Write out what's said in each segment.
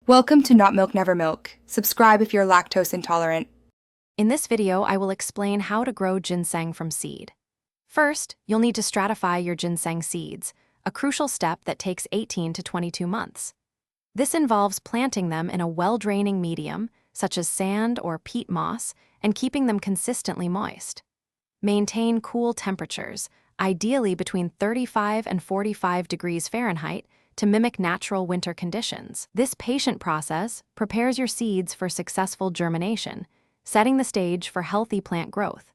Welcome to Not Milk Never Milk. Subscribe if you're lactose intolerant. In this video, I will explain how to grow ginseng from seed. First, you'll need to stratify your ginseng seeds, a crucial step that takes 18 to 22 months. This involves planting them in a well-draining medium, such as sand or peat moss, and keeping them consistently moist. Maintain cool temperatures, ideally between 35 and 45 degrees Fahrenheit, to mimic natural winter conditions. This patient process prepares your seeds for successful germination, setting the stage for healthy plant growth.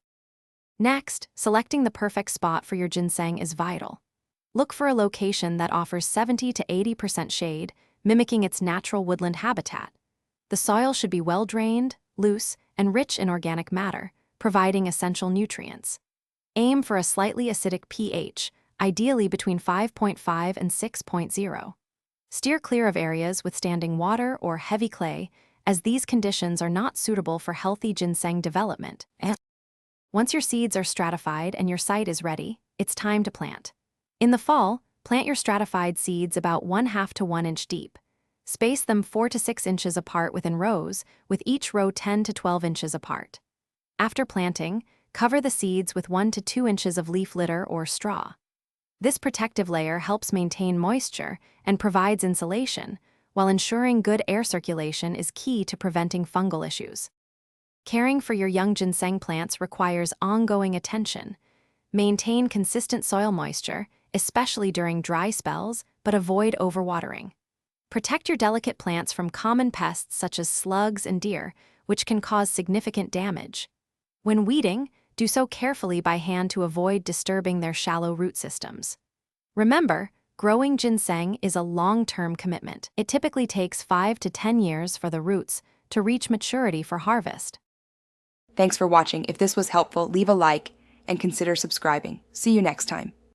Next, selecting the perfect spot for your ginseng is vital. Look for a location that offers 70 to 80% shade, mimicking its natural woodland habitat. The soil should be well-drained, loose, and rich in organic matter, providing essential nutrients. Aim for a slightly acidic pH, ideally between 5.5 and 6.0. Steer clear of areas with standing water or heavy clay, as these conditions are not suitable for healthy ginseng development. Once your seeds are stratified and your site is ready, it's time to plant. In the fall, plant your stratified seeds about 1/2 to 1 inch deep. Space them 4 to 6 inches apart within rows, with each row 10 to 12 inches apart. After planting, cover the seeds with 1 to 2 inches of leaf litter or straw. This protective layer helps maintain moisture and provides insulation, while ensuring good air circulation is key to preventing fungal issues. Caring for your young ginseng plants requires ongoing attention. Maintain consistent soil moisture, especially during dry spells, but avoid overwatering. Protect your delicate plants from common pests such as slugs and deer, which can cause significant damage. When weeding, do so carefully by hand to avoid disturbing their shallow root systems. Remember, growing ginseng is a long-term commitment. It typically takes 5 to 10 years for the roots to reach maturity for harvest. Thanks for watching. If this was helpful, leave a like and consider subscribing. See you next time.